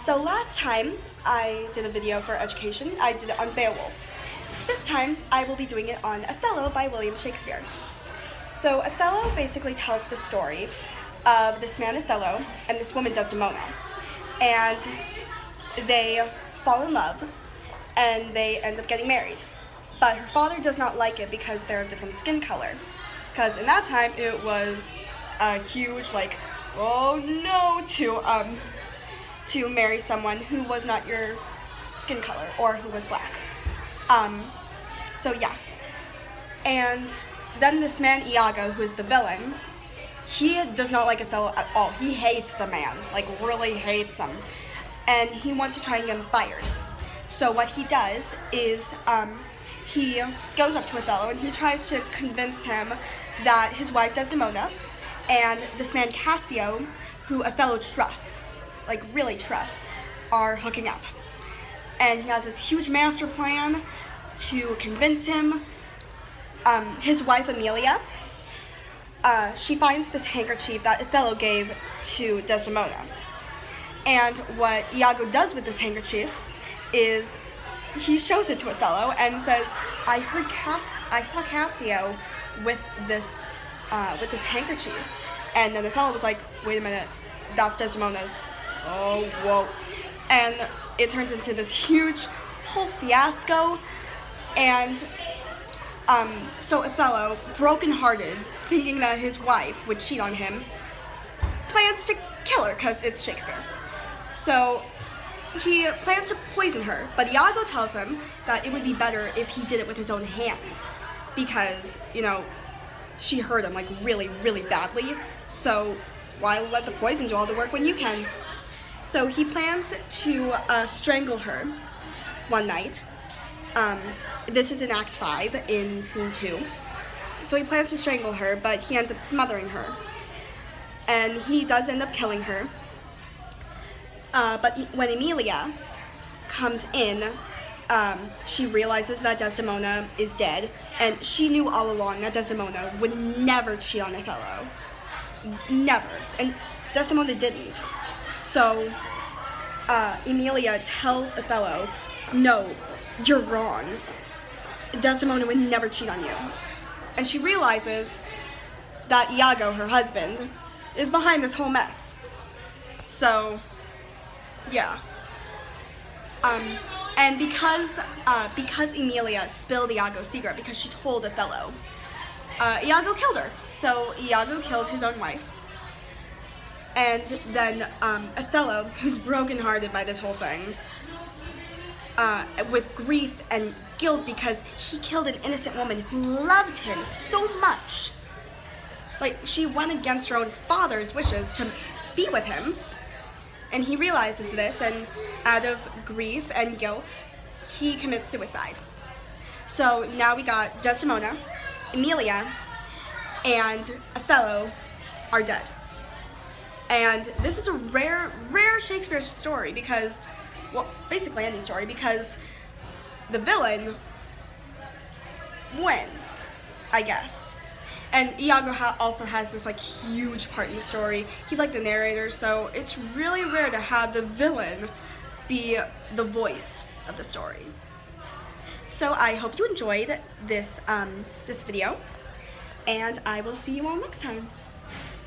So last time I did a video for education, I did it on Beowulf. This time I will be doing it on Othello by William Shakespeare. So Othello basically tells the story of this man Othello and this woman Desdemona. And they fall in love and they end up getting married. But her father does not like it because they're of different skin color. Because in that time it was a huge oh no, to marry someone who was not your skin color or who was black. So yeah. And then this man Iago, who is the villain, he does not like Othello at all. He hates the man, really hates him. And he wants to try and get him fired. So what he does is he goes up to Othello and he tries to convince him that his wife Desdemona and this man Cassio, who Othello trusts, really trusts, are hooking up. And he has this huge master plan to convince him. His wife Emilia, she finds this handkerchief that Othello gave to Desdemona. And what Iago does with this handkerchief is he shows it to Othello and says, I saw Cassio with this handkerchief. And then Othello was like, wait a minute, that's Desdemona's. Oh, whoa. And it turns into this huge whole fiasco. And so Othello, brokenhearted, thinking that his wife would cheat on him, plans to kill her because it's Shakespeare. So he plans to poison her, but Iago tells him that it would be better if he did it with his own hands because, she hurt him really, really badly. So why let the poison do all the work when you can? So he plans to strangle her one night. This is in Act 5 in Scene 2. So he plans to strangle her, but he ends up smothering her. And he does end up killing her. But when Emilia comes in, she realizes that Desdemona is dead, and she knew all along that Desdemona would never cheat on Othello. Never. And Desdemona didn't. So Emilia tells Othello, no, you're wrong. Desdemona would never cheat on you. And she realizes that Iago, her husband, is behind this whole mess. So, yeah. And because Emilia spilled Iago's secret, because she told Othello, Iago killed her. So Iago killed his own wife. And then Othello, who's brokenhearted by this whole thing, with grief and guilt because he killed an innocent woman who loved him so much. She went against her own father's wishes to be with him. And he realizes this, and out of grief and guilt, he commits suicide. So now we got Desdemona, Emilia, and Othello are dead. And this is a rare Shakespeare story because, well, basically any story, because the villain wins, I guess. And Iago also has this huge part in the story. He's the narrator, so it's really rare to have the villain be the voice of the story. So I hope you enjoyed this video, and I will see you all next time.